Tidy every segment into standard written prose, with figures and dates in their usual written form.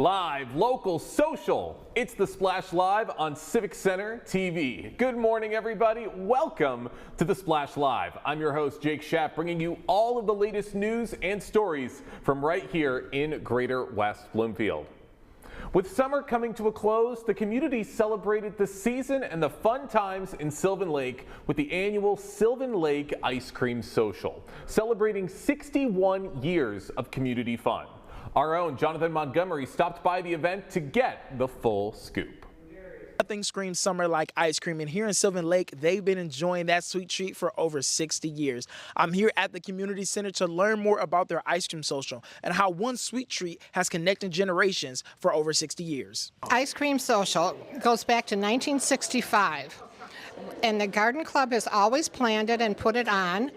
Live, local, social. It's the Splash Live on Civic Center TV. Good morning, everybody. Welcome to the Splash Live. I'm your host, Jake Schaap, bringing you all of the latest news and stories from right here in Greater West Bloomfield. With summer coming to a close, the community celebrated the season and the fun times in Sylvan Lake with the annual Sylvan Lake Ice Cream Social, celebrating 61 years of community fun. Our own Jonathan Montgomery stopped by the event to get the full scoop. Nothing screams summer like ice cream, and here in Sylvan Lake, they've been enjoying that sweet treat for over 60 years. I'm here at the community center to learn more about their ice cream social and how one sweet treat has connected generations for over 60 years. Ice cream social goes back to 1965, and the garden club has always planned it and put it on,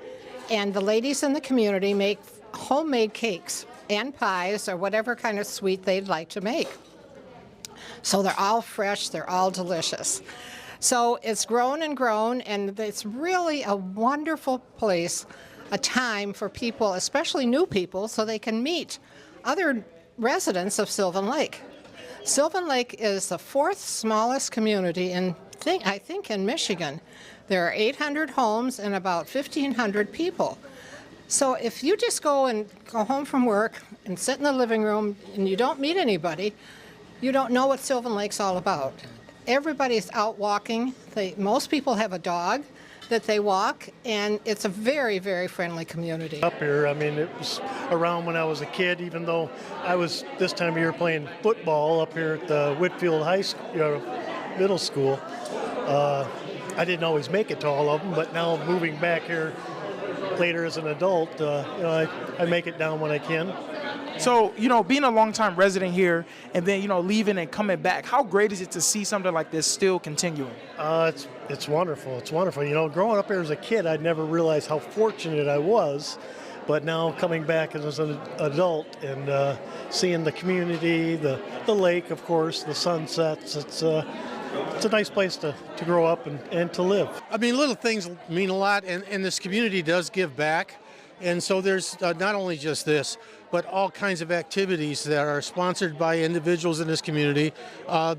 and the ladies in the community make homemade cakes and pies or whatever kind of sweet they'd like to make. So they're all fresh, they're all delicious. So it's grown and grown, and it's really a wonderful place, a time for people, especially new people, so they can meet other residents of Sylvan Lake. Sylvan Lake is the fourth smallest community in, I think, in Michigan. There are 800 homes and about 1,500 people. So if you just go home from work and sit in the living room and you don't meet anybody, you don't know what Sylvan Lake's all about. Everybody's out walking. Most people have a dog that they walk, and it's a very, very friendly community. Up here, I mean, it was around when I was a kid, even though I was this time of year playing football up here at the Whitfield High School, middle school. I didn't always make it to all of them, but now moving back here later as an adult, I make it down when I can. So, being a longtime resident here and then, leaving and coming back, how great is it to see something like this still continuing? It's wonderful. It's wonderful. Growing up here as a kid, I'd never realized how fortunate I was. But now coming back as an adult and seeing the community, the lake, of course, the sunsets, it's a nice place to grow up and to live. I mean, little things mean a lot, and this community does give back. And so there's not only just this, but all kinds of activities that are sponsored by individuals in this community.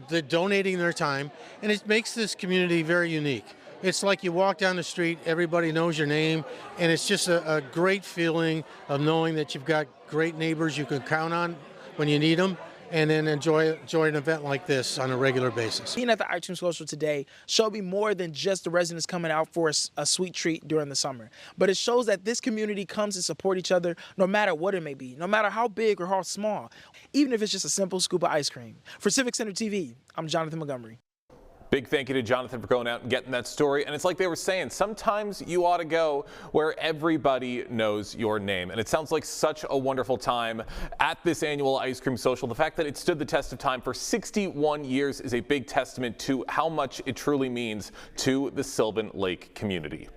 They're donating their time, and it makes this community very unique. It's like you walk down the street, everybody knows your name, and it's just a great feeling of knowing that you've got great neighbors you can count on when you need them, and then enjoy an event like this on a regular basis. Being at the Ice Cream Social today showed me more than just the residents coming out for a sweet treat during the summer. But it shows that this community comes to support each other no matter what it may be, no matter how big or how small, even if it's just a simple scoop of ice cream. For Civic Center TV, I'm Jonathan Montgomery. Big thank you to Jonathan for going out and getting that story. And it's like they were saying, sometimes you ought to go where everybody knows your name. And it sounds like such a wonderful time at this annual ice cream social. The fact that it stood the test of time for 61 years is a big testament to how much it truly means to the Sylvan Lake community.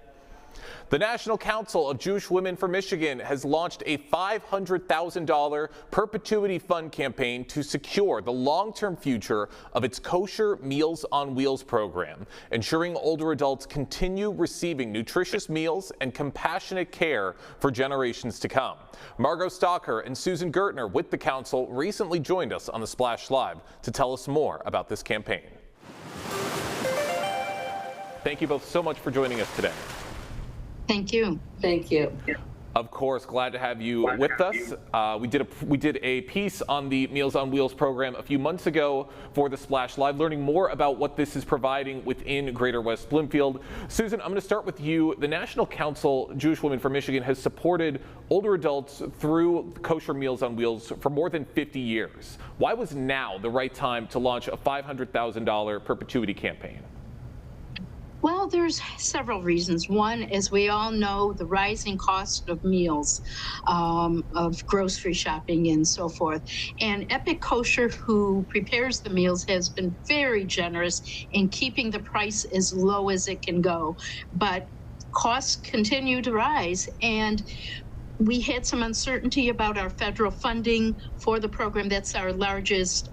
The National Council of Jewish Women for Michigan has launched a $500,000 perpetuity fund campaign to secure the long-term future of its Kosher Meals on Wheels program, ensuring older adults continue receiving nutritious meals and compassionate care for generations to come. Margot Stocker and Susan Gertner with the council recently joined us on the Splash Live to tell us more about this campaign. Thank you both so much for joining us today. Thank you. Thank you. Of course, glad to have you with us. We did a piece on the Meals on Wheels program a few months ago for the Splash Live, learning more about what this is providing within Greater West Bloomfield. Susan, I'm going to start with you. The National Council Jewish Women for Michigan has supported older adults through Kosher Meals on Wheels for more than 50 years. Why was now the right time to launch a $500,000 perpetuity campaign? Well, there's several reasons. One, as we all know, the rising cost of meals, of grocery shopping and so forth. And Epic Kosher, who prepares the meals, has been very generous in keeping the price as low as it can go. But costs continue to rise, and we had some uncertainty about our federal funding for the program. That's our largest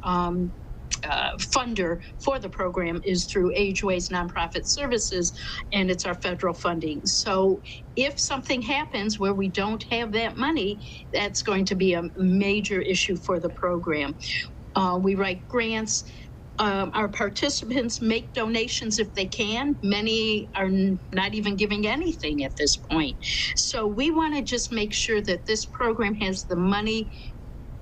funder for the program is through Ageways Nonprofit Services, and it's our federal funding. So if something happens where we don't have that money, that's going to be a major issue for the program. We write grants. Our participants make donations if they can. Many are not even giving anything at this point. So we want to just make sure that this program has the money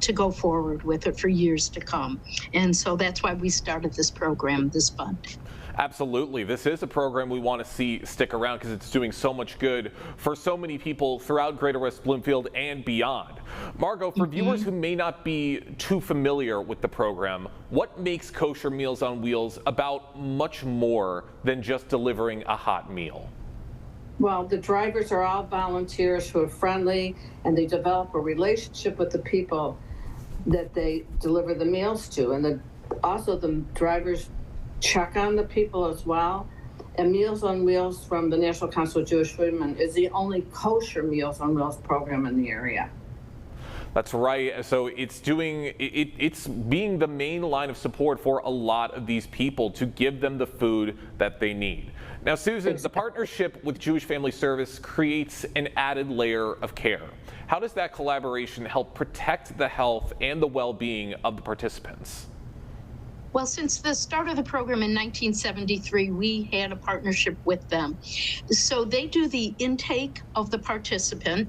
to go forward with it for years to come. And so that's why we started this program, this fund. Absolutely. This is a program we want to see stick around because it's doing so much good for so many people throughout Greater West Bloomfield and beyond. Margot, for viewers who may not be too familiar with the program, what makes Kosher Meals on Wheels about much more than just delivering a hot meal? Well, the drivers are all volunteers who are friendly, and they develop a relationship with the people that they deliver the meals to. And also the drivers check on the people as well. And Meals on Wheels from the National Council of Jewish Women is the only kosher Meals on Wheels program in the area. That's right. So it's being the main line of support for a lot of these people to give them the food that they need. Now, Susan, the partnership with Jewish Family Service creates an added layer of care. How does that collaboration help protect the health and the well-being of the participants? Well, since the start of the program in 1973, we had a partnership with them. So they do the intake of the participant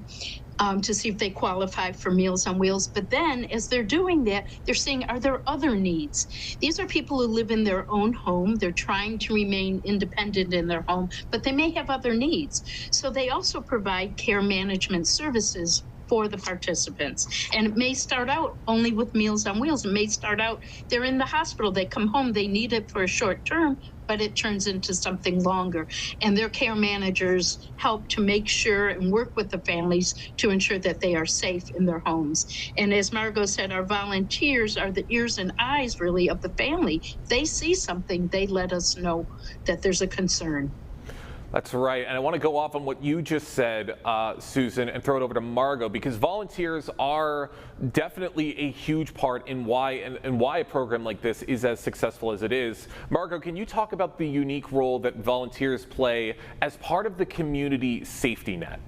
to see if they qualify for Meals on Wheels. But then as they're doing that, they're saying, are there other needs? These are people who live in their own home. They're trying to remain independent in their home, but they may have other needs. So they also provide care management services for the participants. And it may start out only with Meals on Wheels. It may start out, they're in the hospital, they come home, they need it for a short term, but it turns into something longer. And their care managers help to make sure and work with the families to ensure that they are safe in their homes. And as Margot said, our volunteers are the ears and eyes, really, of the family. If they see something, they let us know that there's a concern. That's right. And I want to go off on what you just said, Susan, and throw it over to Margot, because volunteers are definitely a huge part in why a program like this is as successful as it is. Margot, can you talk about the unique role that volunteers play as part of the community safety net?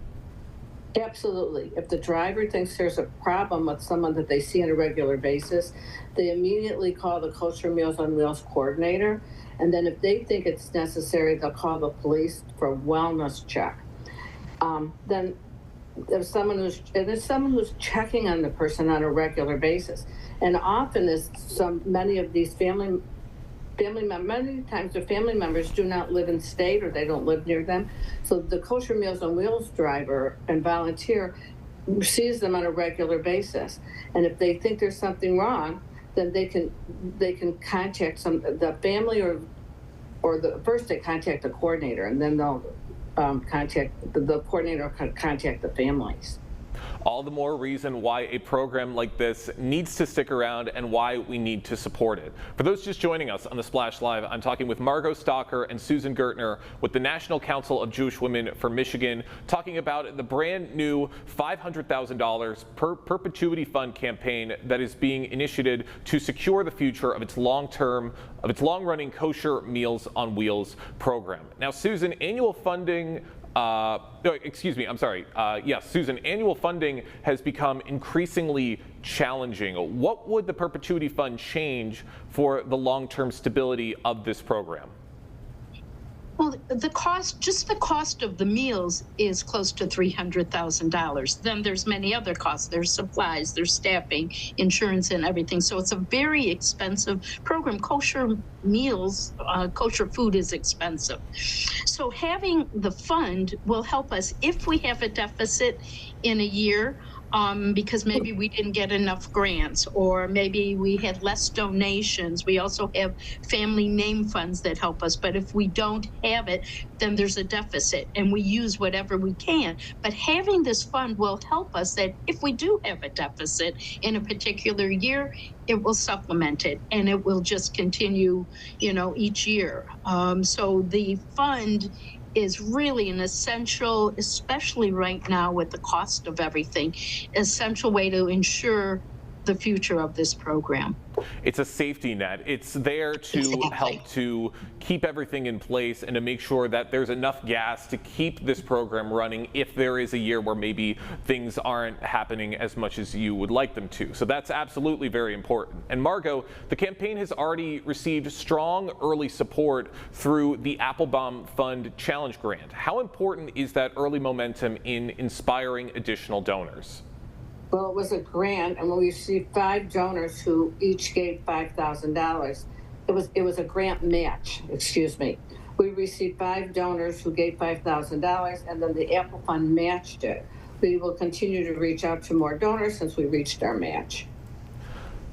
Absolutely. If the driver thinks there's a problem with someone that they see on a regular basis, they immediately call the Kosher Meals on Wheels coordinator. And then if they think it's necessary, they'll call the police for a wellness check. Then there's someone who's checking on the person on a regular basis. And often many of these many times the family members do not live in state or they don't live near them. So the Kosher Meals on Wheels driver and volunteer sees them on a regular basis. And if they think there's something wrong, then they can contact the family or first they contact the coordinator, and then they'll contact the coordinator will contact the families. All the more reason why a program like this needs to stick around and why we need to support it. For those just joining us on the Splash Live, I'm talking with Margot Stocker and Susan Gertner with the National Council of Jewish Women for Michigan, talking about the brand new $500,000 perpetuity fund campaign that is being initiated to secure the future of its long-running Kosher Meals on Wheels program. Now, Susan, annual funding Susan, annual funding has become increasingly challenging. What would the Perpetuity Fund change for the long-term stability of this program? Well, just the cost of the meals is close to $300,000. Then there's many other costs. There's supplies, there's staffing, insurance, and everything. So it's a very expensive program. Kosher meals, kosher food is expensive. So having the fund will help us if we have a deficit in a year. Because maybe we didn't get enough grants, or maybe we had less donations. We also have family name funds that help us. But if we don't have it, then there's a deficit, and we use whatever we can. But having this fund will help us that if we do have a deficit in a particular year, it will supplement it, and it will just continue, each year. So the fund is really an essential, especially right now with the cost of everything, essential way to ensure the future of this program. It's a safety net. It's there to help to keep everything in place and to make sure that there's enough gas to keep this program running if there is a year where maybe things aren't happening as much as you would like them to. So that's absolutely very important. And Margot, the campaign has already received strong early support through the Applebaum Fund Challenge Grant. How important is that early momentum in inspiring additional donors? Well, it was a grant, and we received 5 donors who each gave $5,000. It was a grant match, excuse me. We received 5 donors who gave $5,000, and then the Apple Fund matched it. We will continue to reach out to more donors since we reached our match.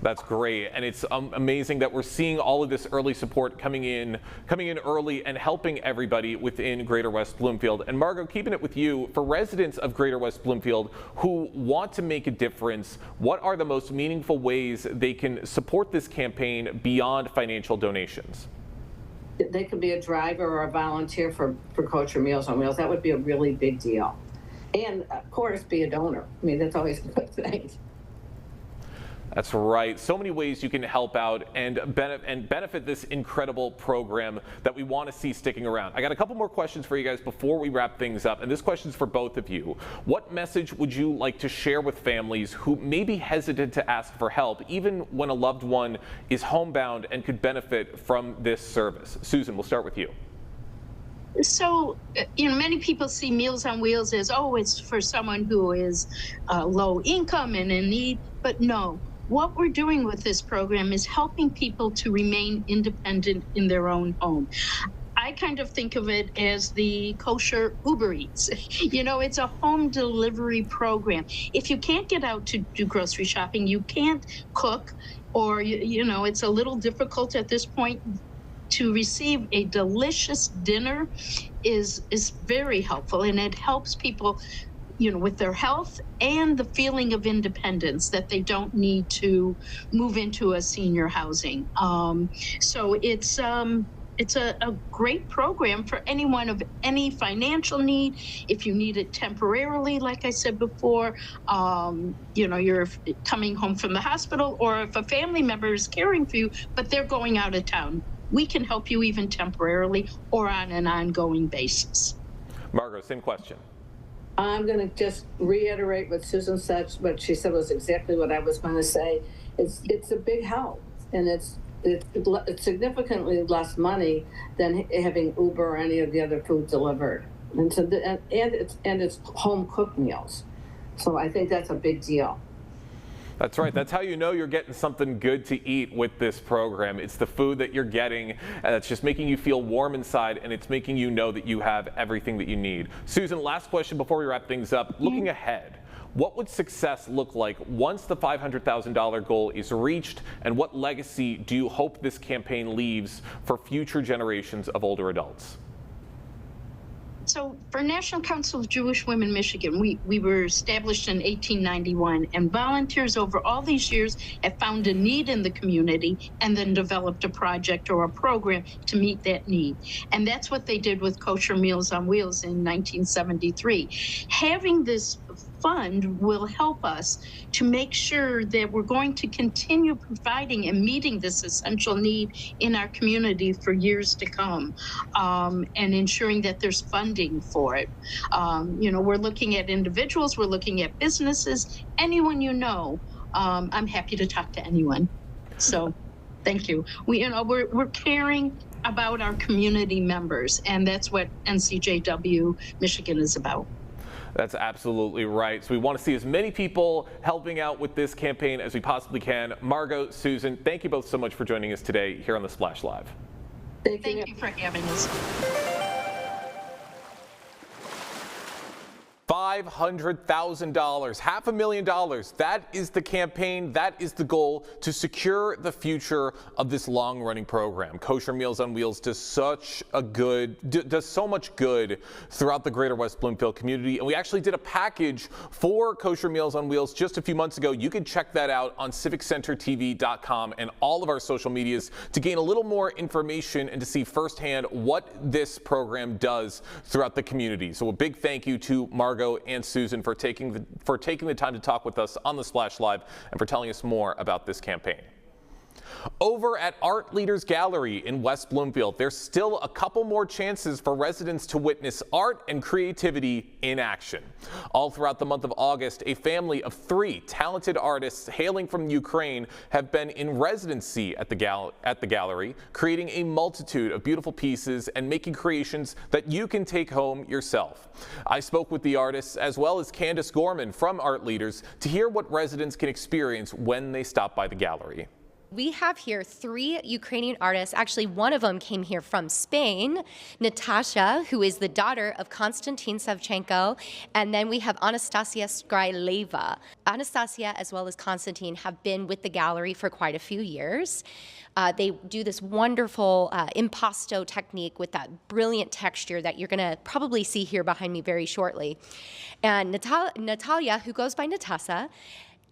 That's great, and it's amazing that we're seeing all of this early support coming in early and helping everybody within Greater West Bloomfield. And Margot, keeping it with you, for residents of Greater West Bloomfield who want to make a difference, what are the most meaningful ways they can support this campaign beyond financial donations? They could be a driver or a volunteer for Kosher Meals on Wheels. That would be a really big deal. And of course, be a donor. I mean, that's always a good thing. That's right. So many ways you can help out and benefit this incredible program that we want to see sticking around. I got a couple more questions for you guys before we wrap things up, and this question's for both of you. What message would you like to share with families who may be hesitant to ask for help, even when a loved one is homebound and could benefit from this service? Susan, we'll start with you. So, many people see Meals on Wheels as, oh, it's for someone who is low income and in need, but no. What we're doing with this program is helping people to remain independent in their own home. I kind of think of it as the kosher Uber Eats. It's a home delivery program. If you can't get out to do grocery shopping, you can't cook, or, it's a little difficult at this point, to receive a delicious dinner is very helpful, and it helps people with their health and the feeling of independence that they don't need to move into a senior housing. So it's a great program for anyone of any financial need. If you need it temporarily, like I said before, you're coming home from the hospital, or if a family member is caring for you, but they're going out of town, we can help you even temporarily or on an ongoing basis. Margot, same question. I'm going to just reiterate what Susan said. What she said was exactly what I was going to say. It's a big help, and it's significantly less money than having Uber or any of the other food delivered, and so it's home cooked meals. So I think that's a big deal. That's right. That's how you know you're getting something good to eat with this program. It's the food that you're getting, and it's just making you feel warm inside, and it's making you know that you have everything that you need. Susan, last question before we wrap things up. Looking ahead, what would success look like once the $500,000 goal is reached, and what legacy do you hope this campaign leaves for future generations of older adults? So for National Council of Jewish Women Michigan, we were established in 1891, and volunteers over all these years have found a need in the community and then developed a project or a program to meet that need. And that's what they did with Kosher Meals on Wheels in 1973. Having this fund will help us to make sure that we're going to continue providing and meeting this essential need in our community for years to come, and ensuring that there's funding for it. We're looking at individuals, we're looking at businesses, anyone I'm happy to talk to anyone. So thank you. We're caring about our community members, and that's what NCJW Michigan is about. That's absolutely right. So we want to see as many people helping out with this campaign as we possibly can. Margot, Susan, thank you both so much for joining us today here on the Splash Live. Thank you for having us. $500,000, $500,000. That is the campaign. That is the goal, to secure the future of this long-running program. Kosher Meals on Wheels does so much good throughout the Greater West Bloomfield community. And we actually did a package for Kosher Meals on Wheels just a few months ago. You can check that out on civiccentertv.com and all of our social medias to gain a little more information and to see firsthand what this program does throughout the community. So a big thank you to Margot and Susan for taking the time to talk with us on the Splash Live and for telling us more about this campaign. Over at Art Leaders Gallery in West Bloomfield, there's still a couple more chances for residents to witness art and creativity in action. All throughout the month of August, a family of 3 talented artists hailing from Ukraine have been in residency at the gallery, creating a multitude of beautiful pieces and making creations that you can take home yourself. I spoke with the artists as well as Candace Gorman from Art Leaders to hear what residents can experience when they stop by the gallery. We have here 3 Ukrainian artists. Actually, one of them came here from Spain, Natasha, who is the daughter of Konstantin Savchenko, and then we have Anastasia Skrileva. Anastasia, as well as Konstantin, have been with the gallery for quite a few years. They do this wonderful impasto technique with that brilliant texture that you're going to probably see here behind me very shortly. And Natalia, who goes by Natasha,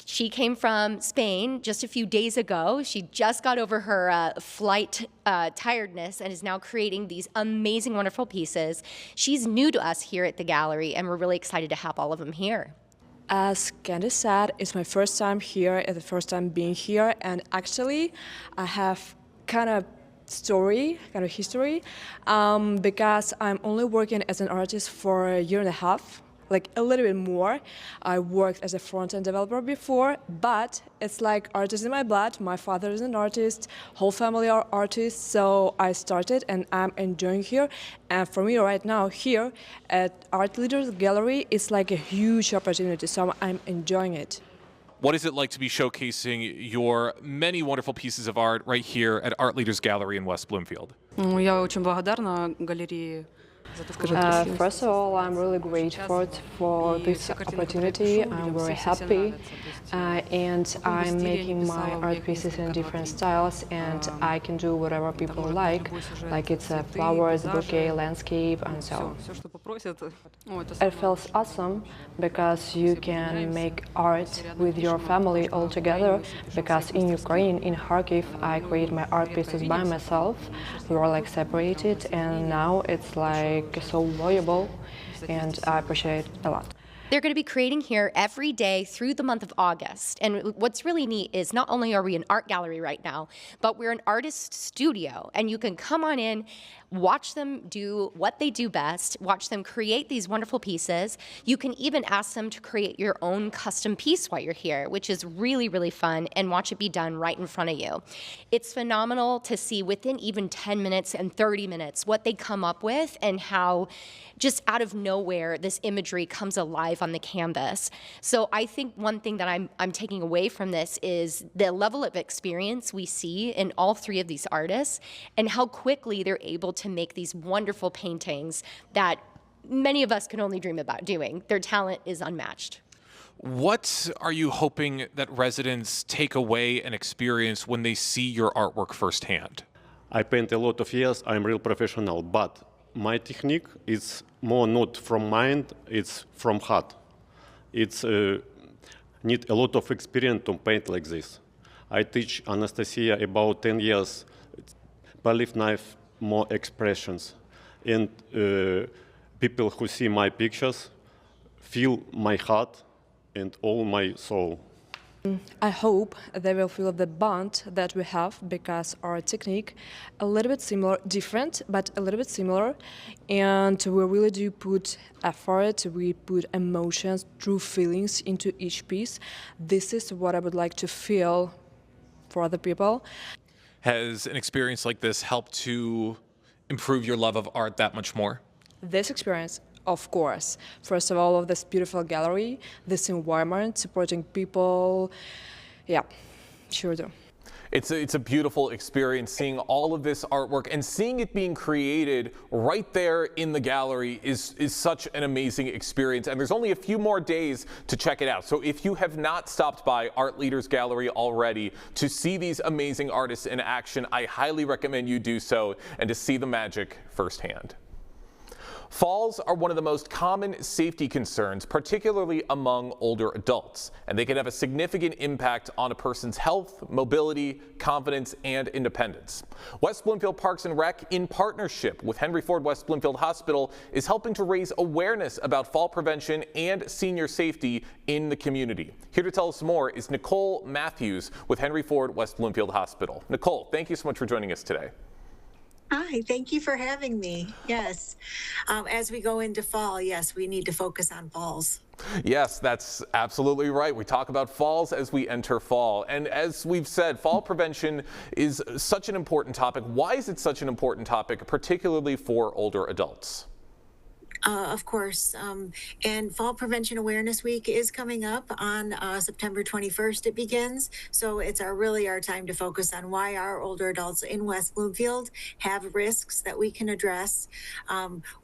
she came from Spain just a few days ago. She just got over her flight tiredness and is now creating these amazing, wonderful pieces. She's new to us here at the gallery, and we're really excited to have all of them here. As Candace said, it's my first time here, and the first time being here, and actually I have kind of history, because I'm only working as an artist for a year and a half. Like a little bit more. I worked as a front-end developer before, but it's like art is in my blood. My father is an artist, whole family are artists, so I started and I'm enjoying here. And for me right now here at Art Leaders Gallery, it's like a huge opportunity, so I'm enjoying it. What is it like to be showcasing your many wonderful pieces of art right here at Art Leaders Gallery in West Bloomfield? Я очень благодарна галерее. First of all, I'm really grateful for this opportunity. I'm very happy, and I'm making my art pieces in different styles, and I can do whatever people like it's flowers, bouquet, landscape, and so on. It feels awesome because you can make art with your family all together, because in Ukraine, in Kharkiv, I create my art pieces by myself. We were like separated, and now it's like so valuable, and I appreciate it a lot. They're going to be creating here every day through the month of August. And what's really neat is not only are we an art gallery right now, but we're an artist studio. And you can come on in, watch them do what they do best, watch them create these wonderful pieces. You can even ask them to create your own custom piece while you're here, which is really, really fun, and watch it be done right in front of you. It's phenomenal to see within even 10 minutes and 30 minutes what they come up with and how just out of nowhere this imagery comes alive on the canvas. So I think one thing that I'm taking away from this is the level of experience we see in all 3 of these artists and how quickly they're able to make these wonderful paintings that many of us can only dream about doing. Their talent is unmatched. What are you hoping that residents take away and experience when they see your artwork firsthand? I paint a lot of years, I'm real professional, but my technique is more not from mind, it's from heart. It's need a lot of experience to paint like this. I teach Anastasia about 10 years, palette knife, more expressions. And people who see my pictures feel my heart and all my soul. I hope they will feel the bond that we have, because our technique a little bit similar, different, but a little bit similar, and we really do put effort, we put emotions, true feelings into each piece. This is what I would like to feel for other people. Has an experience like this helped to improve your love of art that much more? This experience, of course. First of all, of this beautiful gallery, this environment, supporting people. Yeah, sure do. It's a beautiful experience seeing all of this artwork, and seeing it being created right there in the gallery is such an amazing experience. And there's only a few more days to check it out. So if you have not stopped by Art Leaders Gallery already to see these amazing artists in action, I highly recommend you do so and to see the magic firsthand. Falls are one of the most common safety concerns, particularly among older adults, and they can have a significant impact on a person's health, mobility, confidence, and independence. West Bloomfield Parks and Rec, in partnership with Henry Ford West Bloomfield Hospital, is helping to raise awareness about fall prevention and senior safety in the community. Here to tell us more is Nicole Matthews with Henry Ford West Bloomfield Hospital. Nicole, thank you so much for joining us today. Hi, thank you for having me. Yes, as we go into fall, yes, we need to focus on falls. Yes, that's absolutely right. We talk about falls as we enter fall. And as we've said, fall prevention is such an important topic. Why is it such an important topic, particularly for older adults? Of course, and Fall Prevention Awareness Week is coming up on September 21st. It begins, so it's really our time to focus on why our older adults in West Bloomfield have risks that we can address.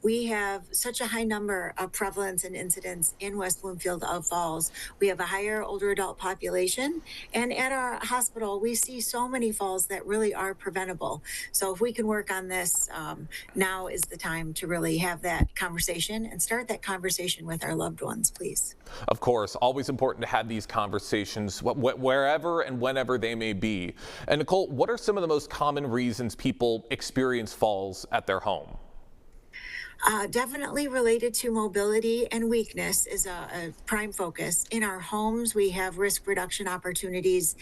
We have such a high number of prevalence and incidents in West Bloomfield of falls. We have a higher older adult population, and at our hospital, we see so many falls that really are preventable. So if we can work on this, now is the time to really have that conversation and start that conversation with our loved ones, please. Of course, always important to have these conversations wherever and whenever they may be. And Nicole, what are some of the most common reasons people experience falls at their home? Definitely related to mobility and weakness is a prime focus. In our homes, we have risk reduction opportunities,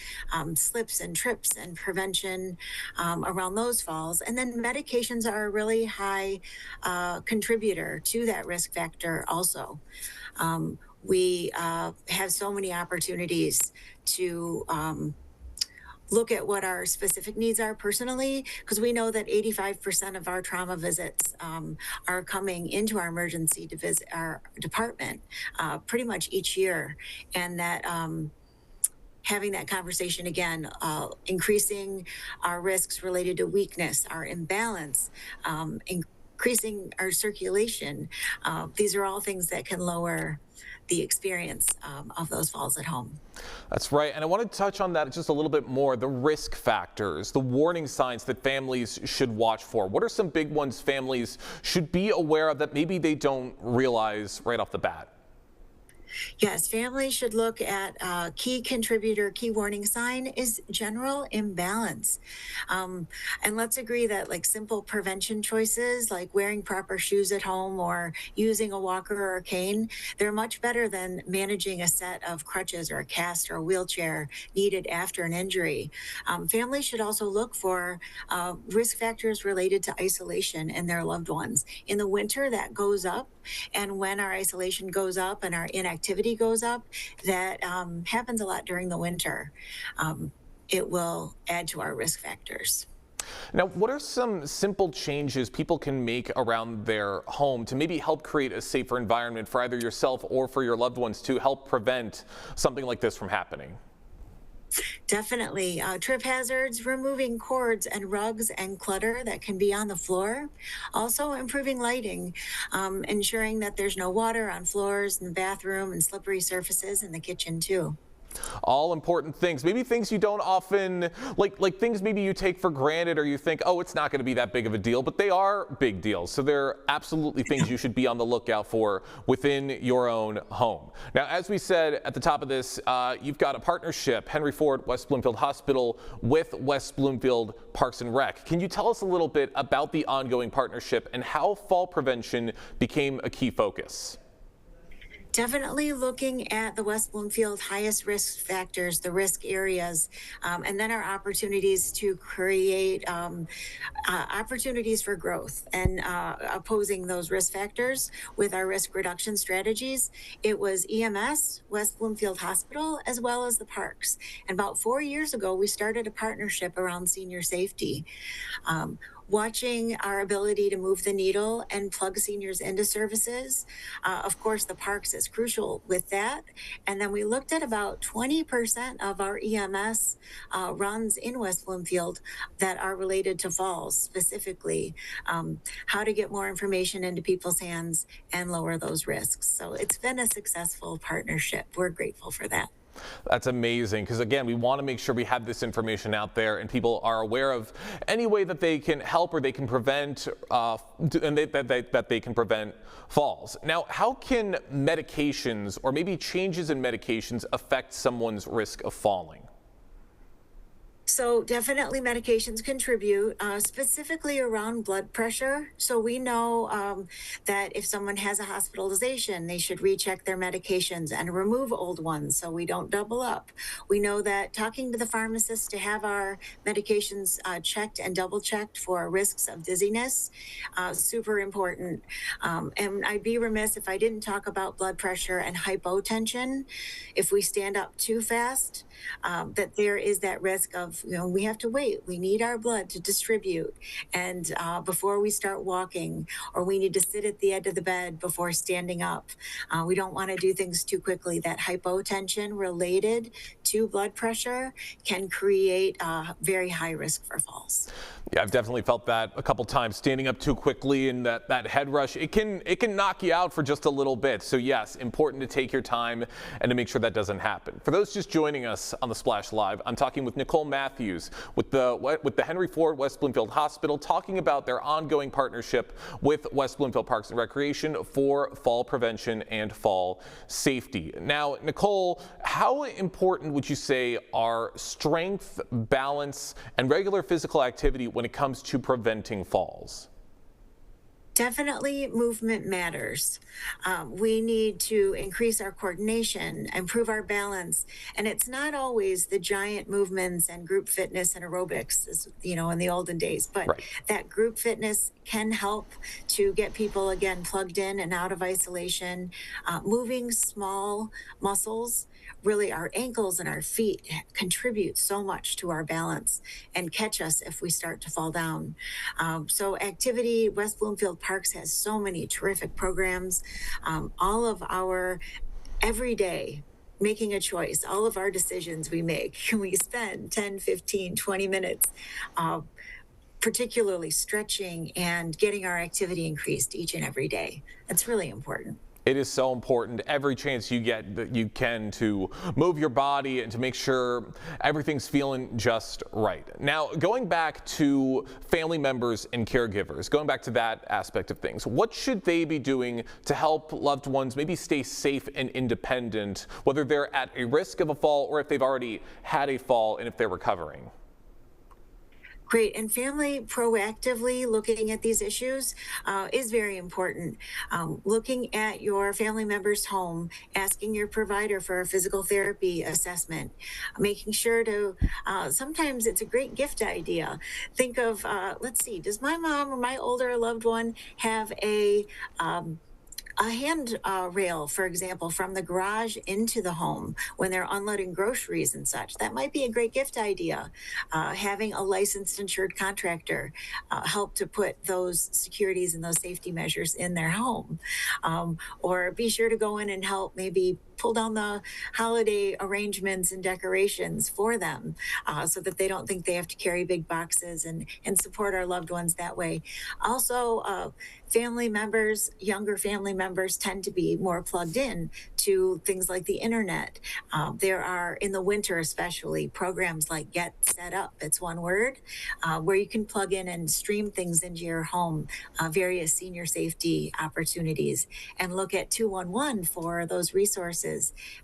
slips and trips and prevention around those falls. And then medications are a really high contributor to that risk factor also. We have so many opportunities to look at what our specific needs are personally, because we know that 85% of our trauma visits are coming into our emergency to visit our department pretty much each year. And that having that conversation again, increasing our risks related to weakness, our imbalance, increasing our circulation. These are all things that can lower the experience of those falls at home. That's right. And I want to touch on that just a little bit more, the risk factors, the warning signs that families should watch for. What are some big ones families should be aware of that maybe they don't realize right off the bat? Yes, families should look at key contributor, key warning sign is general imbalance. And let's agree that like simple prevention choices like wearing proper shoes at home or using a walker or a cane, they're much better than managing a set of crutches or a cast or a wheelchair needed after an injury. Families should also look for risk factors related to isolation in their loved ones. In the winter, that goes up. And when our isolation goes up and our inactivity goes up, that happens a lot during the winter. It will add to our risk factors. Now, what are some simple changes people can make around their home to maybe help create a safer environment for either yourself or for your loved ones to help prevent something like this from happening? Definitely. Trip hazards, removing cords and rugs and clutter that can be on the floor. Also improving lighting, ensuring that there's no water on floors in the bathroom and slippery surfaces in the kitchen too. All important things, maybe things you don't often, like things maybe you take for granted or you think, oh, it's not going to be that big of a deal, but they are big deals. So they're absolutely things you should be on the lookout for within your own home. Now, as we said at the top of this, you've got a partnership, Henry Ford West Bloomfield Hospital with West Bloomfield Parks and Rec. Can you tell us a little bit about the ongoing partnership and how fall prevention became a key focus? Definitely looking at the West Bloomfield highest risk factors, the risk areas, and then our opportunities to create opportunities for growth and opposing those risk factors with our risk reduction strategies. It was EMS, West Bloomfield Hospital, as well as the parks. And about 4 years ago, we started a partnership around senior safety. Watching our ability to move the needle and plug seniors into services. Of course, the parks is crucial with that. And then we looked at about 20% of our EMS runs in West Bloomfield that are related to falls, specifically how to get more information into people's hands and lower those risks. So it's been a successful partnership. We're grateful for that. That's amazing, because again, we want to make sure we have this information out there and people are aware of any way that they can help or they can prevent that they can prevent falls. Now, how can medications or maybe changes in medications affect someone's risk of falling? So definitely medications contribute, specifically around blood pressure. So we know that if someone has a hospitalization, they should recheck their medications and remove old ones so we don't double up. We know that talking to the pharmacist to have our medications checked and double checked for risks of dizziness, super important. And I'd be remiss if I didn't talk about blood pressure and hypotension. If we stand up too fast, that there is that risk of, we have to wait. We need our blood to distribute. And before we start walking, or we need to sit at the edge of the bed before standing up. We don't want to do things too quickly. That hypotension related to blood pressure can create a very high risk for falls. Yeah, I've definitely felt that a couple times, standing up too quickly and that head rush. It can knock you out for just a little bit. So yes, important to take your time and to make sure that doesn't happen. For those just joining us on the Splash Live, I'm talking with Nicole Matthews with the Henry Ford West Bloomfield Hospital, talking about their ongoing partnership with West Bloomfield Parks and Recreation for fall prevention and fall safety. Now, Nicole, how important would you say are strength, balance, and regular physical activity when it comes to preventing falls? Definitely movement matters. We need to increase our coordination, improve our balance. And it's not always the giant movements and group fitness and aerobics, as, in the olden days, but right. That group fitness can help to get people, again, plugged in and out of isolation. Moving small muscles, really our ankles and our feet contribute so much to our balance and catch us if we start to fall down. So activity, West Bloomfield Parks has so many terrific programs. All of our everyday making a choice, all of our decisions we make, we spend 10, 15, 20 minutes particularly stretching and getting our activity increased each and every day. That's really important. It is so important every chance you get that you can to move your body and to make sure everything's feeling just right. Now, going back to family members and caregivers, going back to that aspect of things, what should they be doing to help loved ones maybe stay safe and independent, whether they're at a risk of a fall or if they've already had a fall and if they're recovering? Great. And family proactively looking at these issues is very important. Looking at your family member's home, asking your provider for a physical therapy assessment, making sure to, sometimes it's a great gift idea. Think of, let's see, does my mom or my older loved one have a hand rail, for example, from the garage into the home when they're unloading groceries and such? That might be a great gift idea. Having a licensed insured contractor help to put those securities and those safety measures in their home. Or be sure to go in and help maybe pull down the holiday arrangements and decorations for them so that they don't think they have to carry big boxes, and support our loved ones that way. Also, family members, younger family members tend to be more plugged in to things like the internet. There are, in the winter especially, programs like Get Set Up, it's one word, where you can plug in and stream things into your home, various senior safety opportunities, and look at 211 for those resources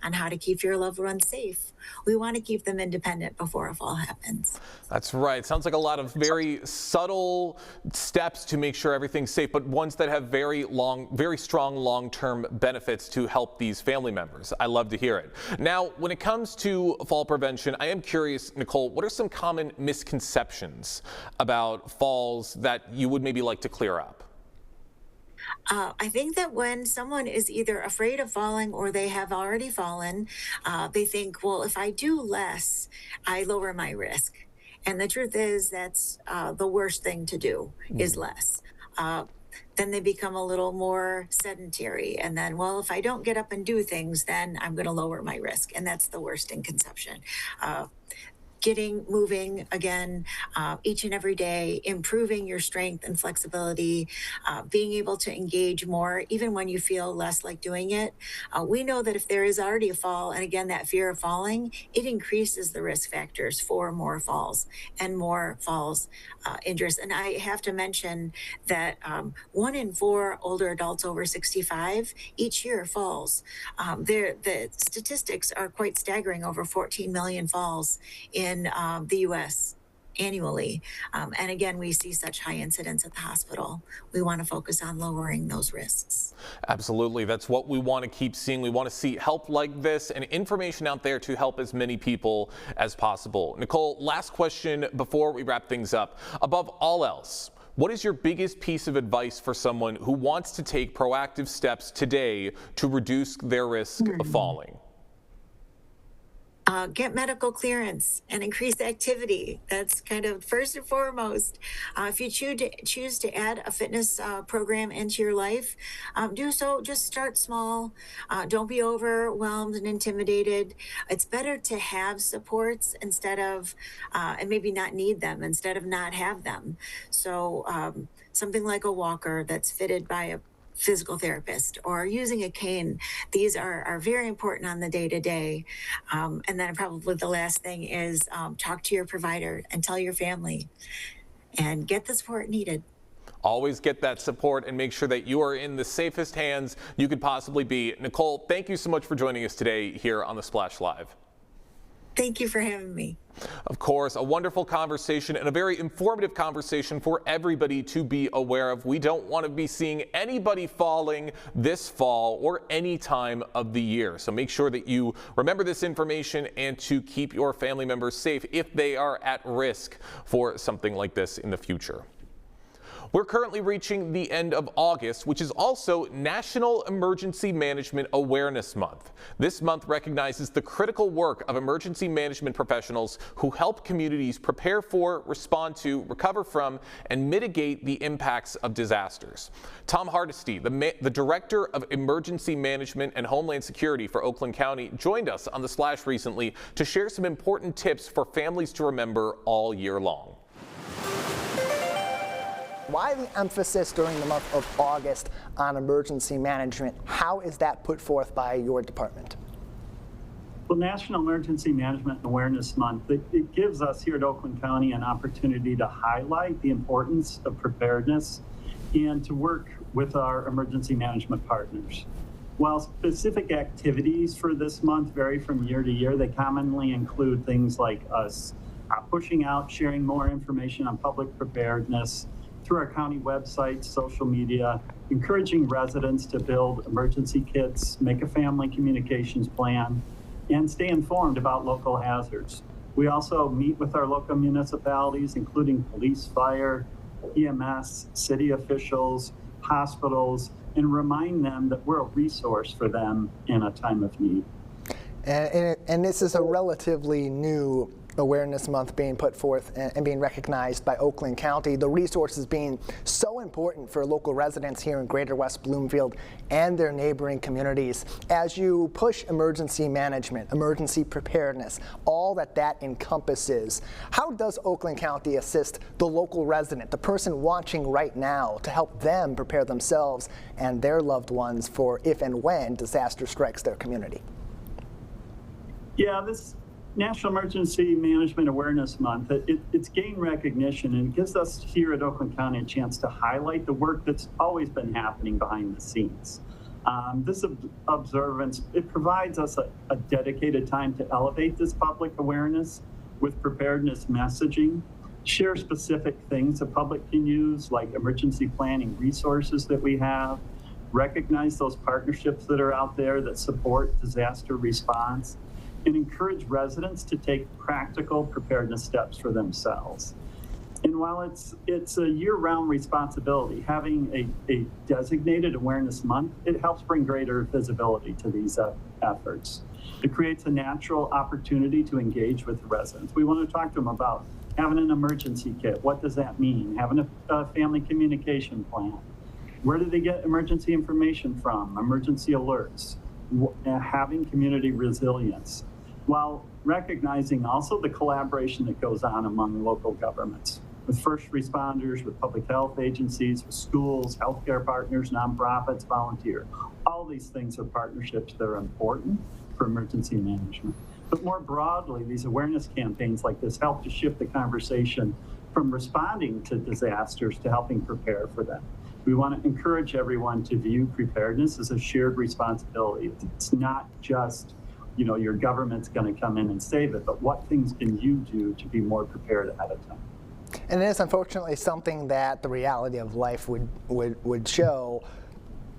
on how to keep your loved ones safe. We want to keep them independent before a fall happens. That's right. Sounds like a lot of very subtle steps to make sure everything's safe, but ones that have very strong long-term benefits to help these family members. I love to hear it. Now, when it comes to fall prevention, I am curious, Nicole, what are some common misconceptions about falls that you would maybe like to clear up? I think that when someone is either afraid of falling or they have already fallen, they think, well, if I do less, I lower my risk. And the truth is that's the worst thing to do is less. Then they become a little more sedentary. And then, well, if I don't get up and do things, then I'm going to lower my risk. And that's the worst in conception. getting moving again each and every day, improving your strength and flexibility, being able to engage more, even when you feel less like doing it. We know that if there is already a fall, and again, that fear of falling, it increases the risk factors for more falls and more falls injuries. And I have to mention that 1 in 4 older adults over 65 each year falls. The statistics are quite staggering, over 14 million falls in the U.S. annually. And again, we see such high incidence at the hospital. We want to focus on lowering those risks. Absolutely. That's what we want to keep seeing. We want to see help like this and information out there to help as many people as possible. Nicole, last question before we wrap things up. Above all else, what is your biggest piece of advice for someone who wants to take proactive steps today to reduce their risk of falling? Get medical clearance and increase activity. That's kind of first and foremost. If you choose to add a fitness program into your life, do so. Just start small. Don't be overwhelmed and intimidated. It's better to have supports instead of, and maybe not need them, instead of not have them. So something like a walker that's fitted by a physical therapist, or using a cane. These are very important on the day-to-day. And then probably the last thing is talk to your provider and tell your family and get the support needed. Always get that support and make sure that you are in the safest hands you could possibly be. Nicole, thank you so much for joining us today here on the Splash Live. Thank you for having me. Of course, a wonderful conversation and a very informative conversation for everybody to be aware of. We don't want to be seeing anybody falling this fall or any time of the year. So make sure that you remember this information and to keep your family members safe if they are at risk for something like this in the future. We're currently reaching the end of August, which is also National Emergency Management Awareness Month. This month recognizes the critical work of emergency management professionals who help communities prepare for, respond to, recover from, and mitigate the impacts of disasters. Tom Hardesty, the Director of Emergency Management and Homeland Security for Oakland County, joined us on The Splash recently to share some important tips for families to remember all year long. Why the emphasis during the month of August on emergency management? How is that put forth by your department? Well, National Emergency Management Awareness Month, it gives us here at Oakland County an opportunity to highlight the importance of preparedness and to work with our emergency management partners. While specific activities for this month vary from year to year, they commonly include things like us pushing out, sharing more information on public preparedness, through our county website, social media, encouraging residents to build emergency kits, make a family communications plan, and stay informed about local hazards. We also meet with our local municipalities, including police, fire, EMS, city officials, hospitals, and remind them that we're a resource for them in a time of need. And this is a relatively new Awareness Month being put forth and being recognized by Oakland County. The resources being so important for local residents here in Greater West Bloomfield and their neighboring communities. As you push emergency management, emergency preparedness, all that encompasses, how does Oakland County assist the local resident, the person watching right now, to help them prepare themselves and their loved ones for if and when disaster strikes their community? Yeah, this National Emergency Management Awareness Month, it's gained recognition, and it gives us here at Oakland County a chance to highlight the work that's always been happening behind the scenes. This observance, it provides us a dedicated time to elevate this public awareness with preparedness messaging, share specific things the public can use, like emergency planning resources that we have, recognize those partnerships that are out there that support disaster response, and encourage residents to take practical preparedness steps for themselves. And while it's a year-round responsibility, having a designated awareness month, it helps bring greater visibility to these efforts. It creates a natural opportunity to engage with residents. We want to talk to them about having an emergency kit. What does that mean? Having a family communication plan. Where do they get emergency information from? Emergency alerts. Having community resilience. While recognizing also the collaboration that goes on among local governments, with first responders, with public health agencies, with schools, healthcare partners, nonprofits, volunteers. All these things are partnerships that are important for emergency management. But more broadly, these awareness campaigns like this help to shift the conversation from responding to disasters to helping prepare for them. We want to encourage everyone to view preparedness as a shared responsibility. It's not just, your government's going to come in and save it, but what things can you do to be more prepared ahead of time? And it is unfortunately something that the reality of life would show.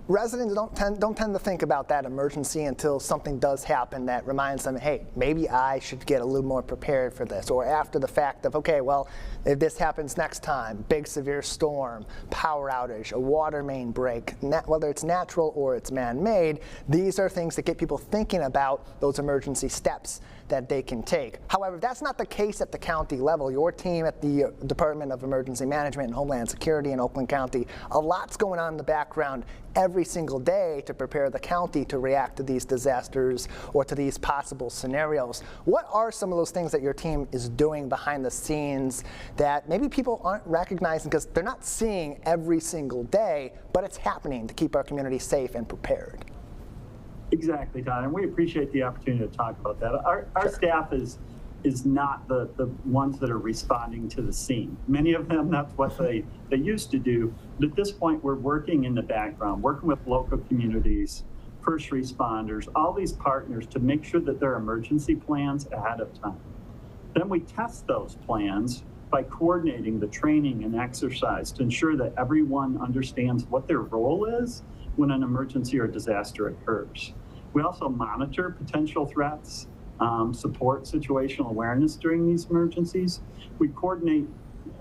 Residents don't tend to think about that emergency until something does happen that reminds them, hey, maybe I should get a little more prepared for this, or after the fact of, okay, well, if this happens next time, big severe storm, power outage, a water main break, whether it's natural or it's man-made, these are things that get people thinking about those emergency steps that they can take. However, that's not the case at the county level. Your team at the Department of Emergency Management and Homeland Security in Oakland County, a lot's going on in the background every single day to prepare the county to react to these disasters or to these possible scenarios. What are some of those things that your team is doing behind the scenes that maybe people aren't recognizing because they're not seeing every single day, but it's happening to keep our community safe and prepared? Exactly, Todd, and we appreciate the opportunity to talk about that. Our staff is not the ones that are responding to the scene. Many of them, that's what they used to do. But at this point, we're working in the background, working with local communities, first responders, all these partners to make sure that there are emergency plans ahead of time. Then we test those plans by coordinating the training and exercise to ensure that everyone understands what their role is when an emergency or disaster occurs. We also monitor potential threats, support situational awareness during these emergencies. We coordinate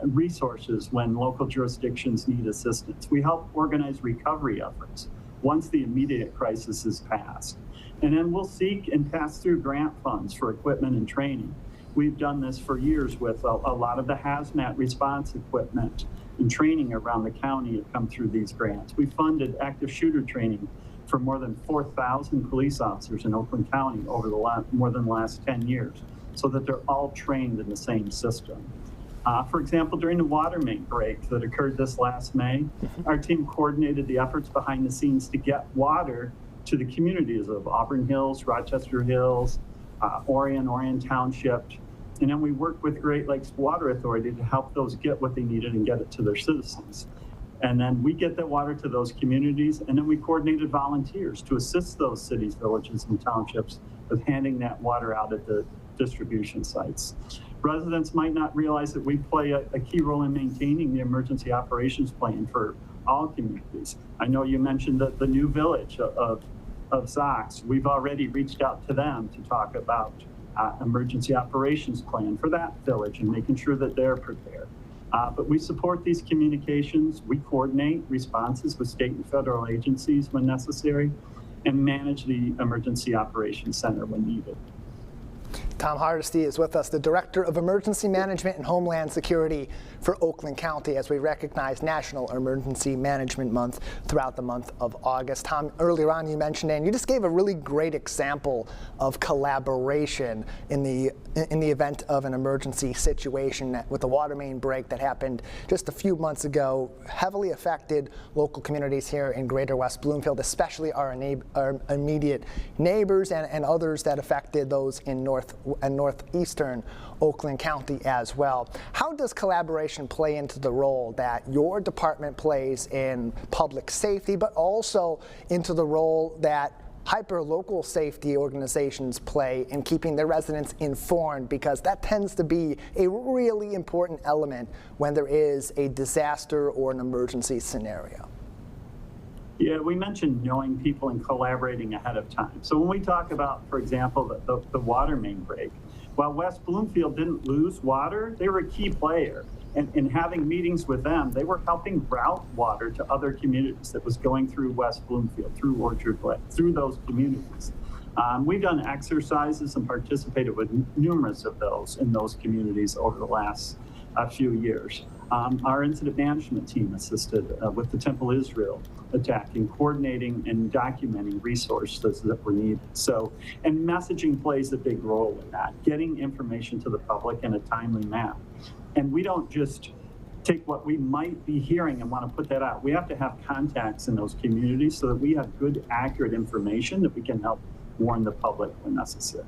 resources when local jurisdictions need assistance. We help organize recovery efforts once the immediate crisis is passed. And then we'll seek and pass through grant funds for equipment and training. We've done this for years with a lot of the hazmat response equipment and training around the county have come through these grants. We funded active shooter training for more than 4,000 police officers in Oakland County over more than the last 10 years, so that they're all trained in the same system. For example, during the water main break that occurred this last May, our team coordinated the efforts behind the scenes to get water to the communities of Auburn Hills, Rochester Hills, Orion Township. And then we worked with Great Lakes Water Authority to help those get what they needed and get it to their citizens. And then we get that water to those communities, and then we coordinated volunteers to assist those cities, villages, and townships with handing that water out at the distribution sites. Residents might not realize that we play a key role in maintaining the emergency operations plan for all communities. I know you mentioned the new village of Sox. We've already reached out to them to talk about emergency operations plan for that village and making sure that they're prepared. But we support these communications. We coordinate responses with state and federal agencies when necessary and manage the Emergency Operations Center when needed. Tom Hardesty is with us, the Director of Emergency Management and Homeland Security for Oakland County, as we recognize National Emergency Management Month throughout the month of August. Tom, earlier on you mentioned, and you just gave a really great example of collaboration in the event of an emergency situation with the water main break that happened just a few months ago, heavily affected local communities here in Greater West Bloomfield, especially our immediate neighbors and others that affected those in northeastern Oakland County as well. How does collaboration play into the role that your department plays in public safety, but also into the role that hyper-local safety organizations play in keeping their residents informed, because that tends to be a really important element when there is a disaster or an emergency scenario? Yeah, we mentioned knowing people and collaborating ahead of time. So when we talk about, for example, the water main break, while West Bloomfield didn't lose water, they were a key player. And in having meetings with them, they were helping route water to other communities that was going through West Bloomfield, through Orchard Lake, through those communities. We've done exercises and participated with numerous of those in those communities over the last a few years. Our incident management team assisted with the Temple Israel attack in coordinating and documenting resources that were needed. So, and messaging plays a big role in that, getting information to the public in a timely manner. And we don't just take what we might be hearing and want to put that out. We have to have contacts in those communities so that we have good, accurate information that we can help warn the public when necessary.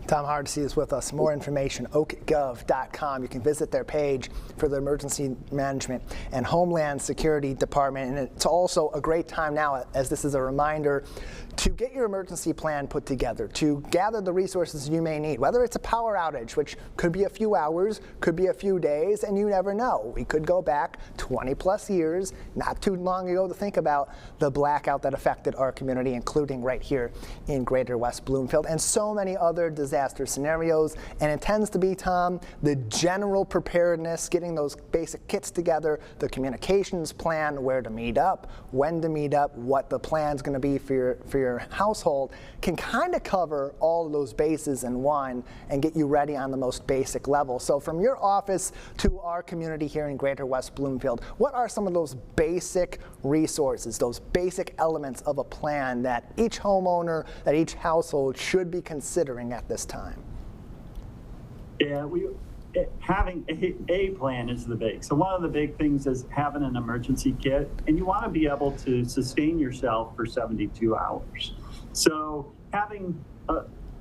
Tom Hardesty is with us. More information, oakgov.com. You can visit their page for the Emergency Management and Homeland Security Department. And it's also a great time now, as this is a reminder, to get your emergency plan put together, to gather the resources you may need, whether it's a power outage, which could be a few hours, could be a few days, and you never know. We could go back 20 plus years, not too long ago, to think about the blackout that affected our community, including right here in Greater West Bloomfield, and so many other disaster scenarios. And it tends to be, Tom, the general preparedness, getting those basic kits together, the communications plan, where to meet up, when to meet up, what the plan's going to be for your household, can kind of cover all of those bases in one and get you ready on the most basic level. So from your office to our community here in Greater West Bloomfield, what are some of those basic resources, those basic elements of a plan that each homeowner, that each household should be considering at this time? Yeah, having a plan is the big. So one of the big things is having an emergency kit, and you want to be able to sustain yourself for 72 hours. So having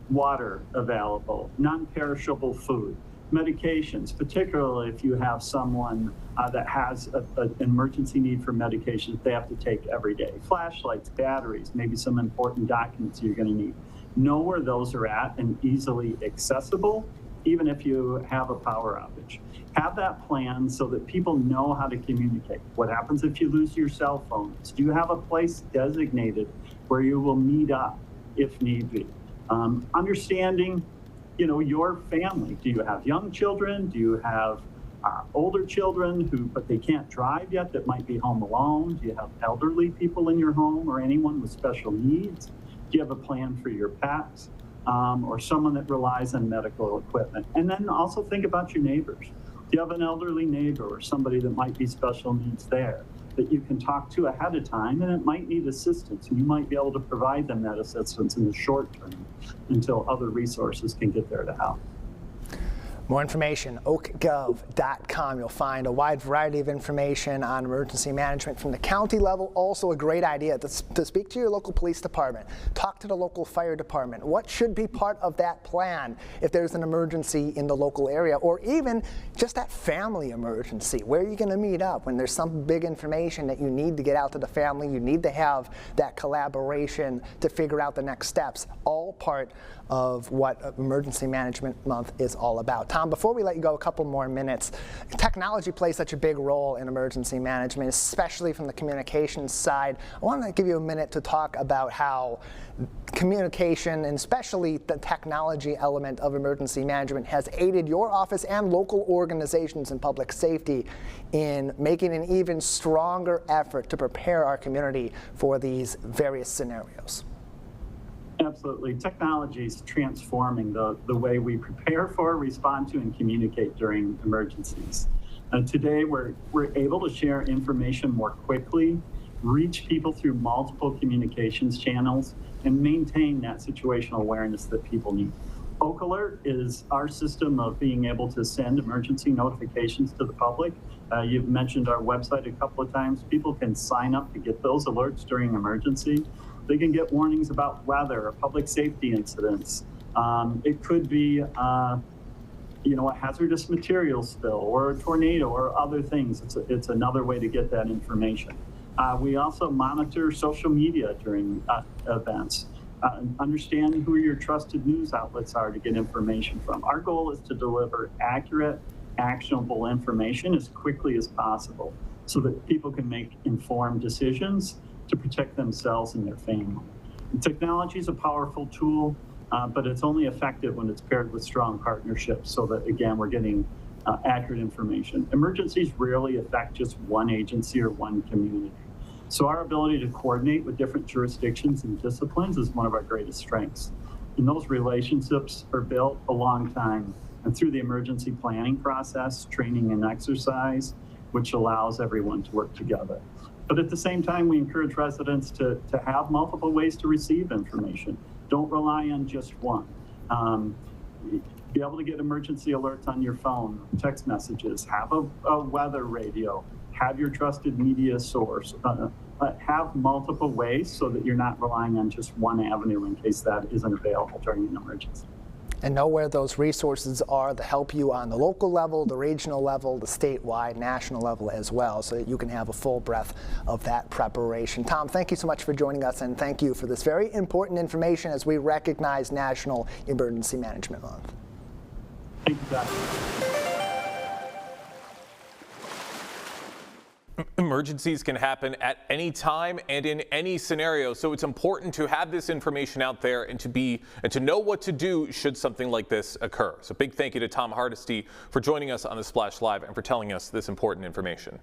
water available, non-perishable food, medications, particularly if you have someone that has an emergency need for medication that they have to take every day, flashlights, batteries, maybe some important documents you're going to need. Know where those are at and easily accessible, even if you have a power outage. Have that plan so that people know how to communicate. What happens if you lose your cell phones? Do you have a place designated where you will meet up if need be? Understanding, your family. Do you have young children? Do you have older children but they can't drive yet, that might be home alone? Do you have elderly people in your home or anyone with special needs? Do you have a plan for your pets? Or someone that relies on medical equipment? And then also think about your neighbors. Do you have an elderly neighbor or somebody that might be special needs there that you can talk to ahead of time, and it might need assistance, and you might be able to provide them that assistance in the short term until other resources can get there to help. More information, oakgov.com. You'll find a wide variety of information on emergency management from the county level. Also a great idea to speak to your local police department, talk to the local fire department. What should be part of that plan if there's an emergency in the local area, or even just that family emergency? Where are you going to meet up when there's some big information that you need to get out to the family? You need to have that collaboration to figure out the next steps. All part of what Emergency Management Month is all about. Tom, before we let you go, a couple more minutes. Technology plays such a big role in emergency management, especially from the communications side. I want to give you a minute to talk about how communication, and especially the technology element of emergency management, has aided your office and local organizations in public safety in making an even stronger effort to prepare our community for these various scenarios. Absolutely. Technology is transforming the way we prepare for, respond to, and communicate during emergencies. Today, we're able to share information more quickly, reach people through multiple communications channels, and maintain that situational awareness that people need. Oak Alert is our system of being able to send emergency notifications to the public. You've mentioned our website a couple of times. People can sign up to get those alerts during emergency. They can get warnings about weather or public safety incidents. It could be, a hazardous material spill or a tornado or other things. It's another way to get that information. We also monitor social media during events. Understand who your trusted news outlets are to get information from. Our goal is to deliver accurate, actionable information as quickly as possible so that people can make informed decisions to protect themselves and their family. And technology is a powerful tool, but it's only effective when it's paired with strong partnerships so that, again, we're getting accurate information. Emergencies rarely affect just one agency or one community. So our ability to coordinate with different jurisdictions and disciplines is one of our greatest strengths. And those relationships are built a long time and through the emergency planning process, training and exercise, which allows everyone to work together. But at the same time, we encourage residents to have multiple ways to receive information. Don't rely on just one. Be able to get emergency alerts on your phone, text messages, have a weather radio, have your trusted media source, have multiple ways so that you're not relying on just one avenue in case that isn't available during an emergency. And know where those resources are to help you on the local level, the regional level, the statewide, national level as well, so that you can have a full breadth of that preparation. Tom, thank you so much for joining us, and thank you for this very important information as we recognize National Emergency Management Month. Thank you, Zach. Emergencies can happen at any time and in any scenario, so it's important to have this information out there and to know what to do should something like this occur. So big thank you to Tom Hardesty for joining us on the Splash Live and for telling us this important information.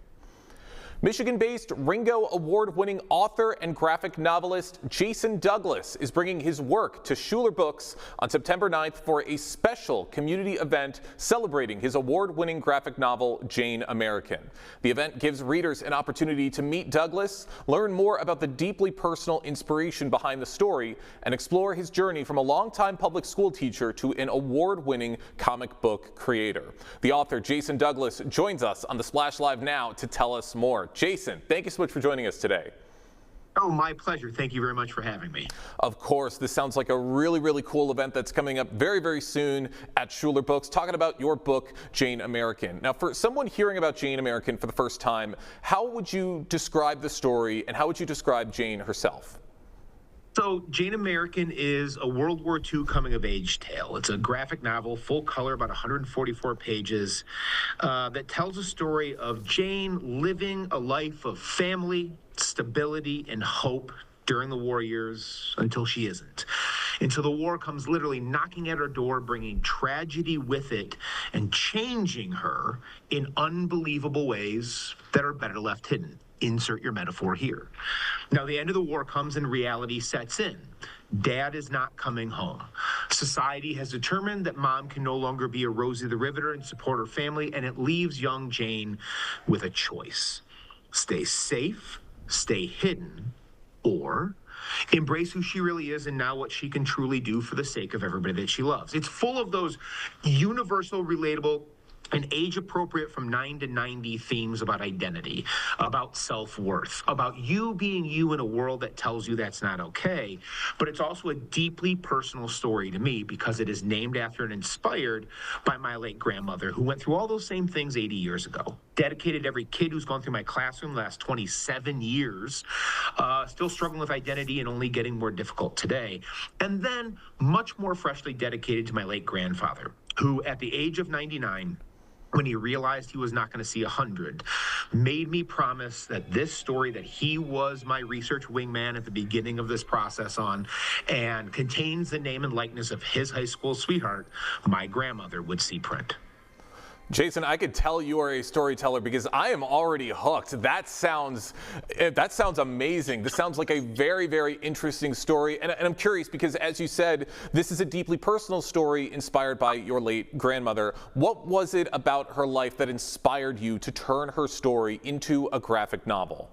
Michigan-based Ringo Award-winning author and graphic novelist Jason Douglas is bringing his work to Schuler Books on September 9th for a special community event celebrating his award-winning graphic novel, Jane American. The event gives readers an opportunity to meet Douglas, learn more about the deeply personal inspiration behind the story, and explore his journey from a longtime public school teacher to an award-winning comic book creator. The author, Jason Douglas, joins us on the Splash Live now to tell us more. Jason, thank you so much for joining us today. Oh, my pleasure. Thank you very much for having me. Of course, this sounds like a really, really cool event that's coming up very, very soon at Schuler Books, talking about your book, Jane American. Now, for someone hearing about Jane American for the first time, how would you describe the story and how would you describe Jane herself? So Jane American is a World War II coming-of-age tale. It's a graphic novel, full color, about 144 pages, that tells a story of Jane living a life of family, stability, and hope during the war years until she isn't. Until the war comes literally knocking at her door, bringing tragedy with it, and changing her in unbelievable ways that are better left hidden. Insert your metaphor here. Now, the end of the war comes and reality sets in. Dad is not coming home. Society has determined that mom can no longer be a Rosie the Riveter and support her family, and it leaves young Jane with a choice. Stay safe, stay hidden, or embrace who she really is and now what she can truly do for the sake of everybody that she loves. It's full of those universal, relatable, and age-appropriate from 9 to 90 themes about identity, about self-worth, about you being you in a world that tells you that's not okay. But it's also a deeply personal story to me because it is named after and inspired by my late grandmother, who went through all those same things 80 years ago. Dedicated every kid who's gone through my classroom the last 27 years, still struggling with identity and only getting more difficult today. And then much more freshly dedicated to my late grandfather, who at the age of 99, when he realized he was not going to see 100, made me promise that this story that he was my research wingman at the beginning of this process on, and contains the name and likeness of his high school sweetheart, my grandmother, would see print. Jason, I could tell you are a storyteller because I am already hooked. That sounds amazing. This sounds like a very, very interesting story. And I'm curious because, as you said, this is a deeply personal story inspired by your late grandmother. What was it about her life that inspired you to turn her story into a graphic novel?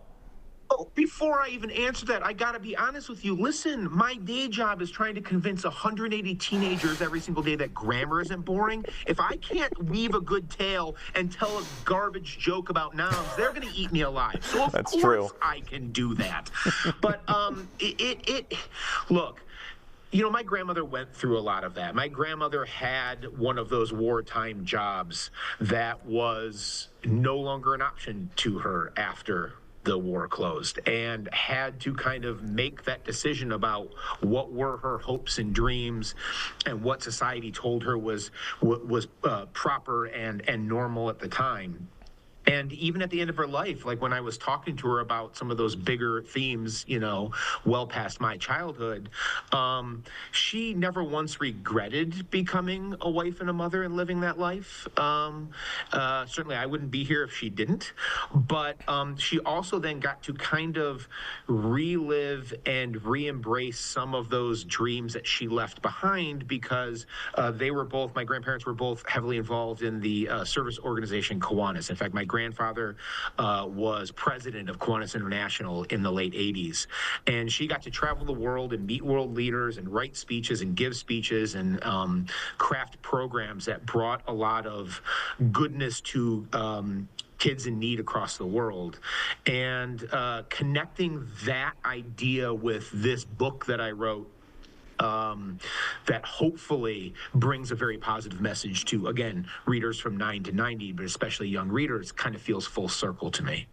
Oh, before I even answer that, I gotta be honest with you. Listen, my day job is trying to convince 180 teenagers every single day that grammar isn't boring. If I can't weave a good tale and tell a garbage joke about nouns, they're gonna eat me alive. So of course I can do that. But look, you know, my grandmother went through a lot of that. My grandmother had one of those wartime jobs that was no longer an option to her after the war closed, and had to kind of make that decision about what were her hopes and dreams and what society told her was proper and normal at the time. And even at the end of her life, like when I was talking to her about some of those bigger themes, well past my childhood, she never once regretted becoming a wife and a mother and living that life. Certainly, I wouldn't be here if she didn't. But she also then got to kind of relive and re-embrace some of those dreams that she left behind because my grandparents were both heavily involved in the service organization Kiwanis. In fact, my grandfather was president of Kiwanis International in the late 80s. And she got to travel the world and meet world leaders and write speeches and give speeches and craft programs that brought a lot of goodness to kids in need across the world. And connecting that idea with this book that I wrote, that hopefully brings a very positive message to, again, readers from 9 to 90, but especially young readers, kind of feels full circle to me.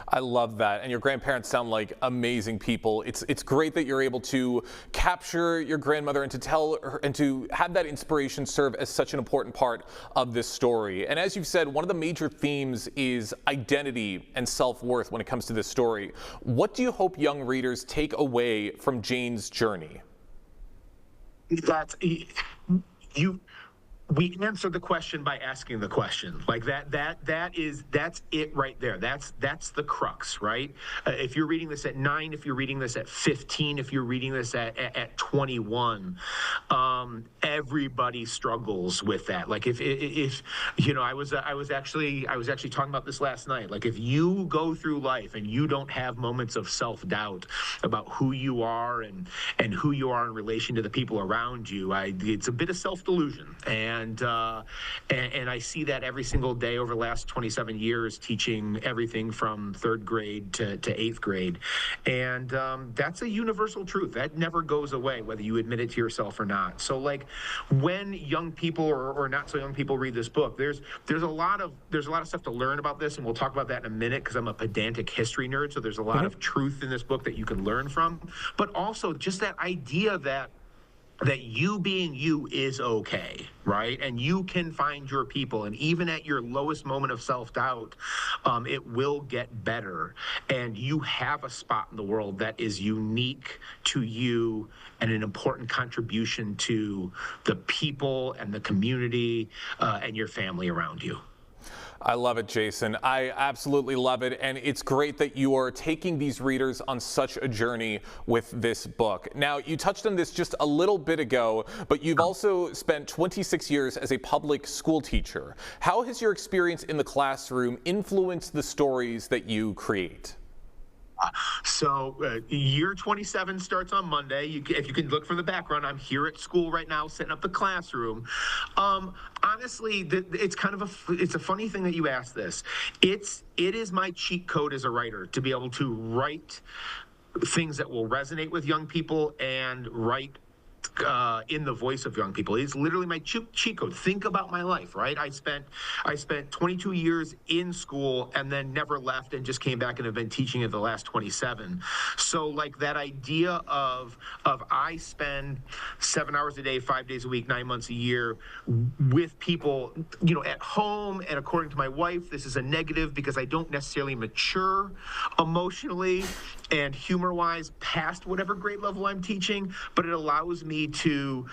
I love that. And your grandparents sound like amazing people. It's great that you're able to capture your grandmother and to tell her and to have that inspiration serve as such an important part of this story. And as you've said, one of the major themes is identity and self-worth when it comes to this story. What do you hope young readers take away from Jane's journey? We answer the question by asking the question. Like that's it right there. That's the crux, right? If you're reading this at 9, if you're reading this at 15, if you're reading this at 21, everybody struggles with that. Like if I was actually talking about this last night. Like if you go through life and you don't have moments of self-doubt about who you are and who you are in relation to the people around you, it's a bit of self-delusion. And I see that every single day over the last 27 years, teaching everything from 3rd grade to 8th grade. And that's a universal truth. That never goes away, whether you admit it to yourself or not. So like when young people or not so young people read this book, there's a lot of stuff to learn about this. And we'll talk about that in a minute because I'm a pedantic history nerd. So there's a lot of truth in this book that you can learn from. But also just that idea that you being you is okay, right? And you can find your people. And even at your lowest moment of self-doubt, it will get better. And you have a spot in the world that is unique to you and an important contribution to the people and the community and your family around you. I love it, Jason. I absolutely love it. And it's great that you are taking these readers on such a journey with this book. Now, you touched on this just a little bit ago, but you've also spent 26 years as a public school teacher. How has your experience in the classroom influenced the stories that you create? So year 27 starts on Monday. If you can look from the background, I'm here at school right now setting up the classroom. Honestly, it's kind of it's a funny thing that you asked this. It is my cheat code as a writer to be able to write things that will resonate with young people and write in the voice of young people. It's literally my cheat code. Think about my life, right? I spent 22 years in school and then never left and just came back and have been teaching it the last 27. So like that idea of I spend 7 hours a day, 5 days a week, 9 months a year with people, at home. And according to my wife, this is a negative because I don't necessarily mature emotionally and humor-wise past whatever grade level I'm teaching, but it allows me to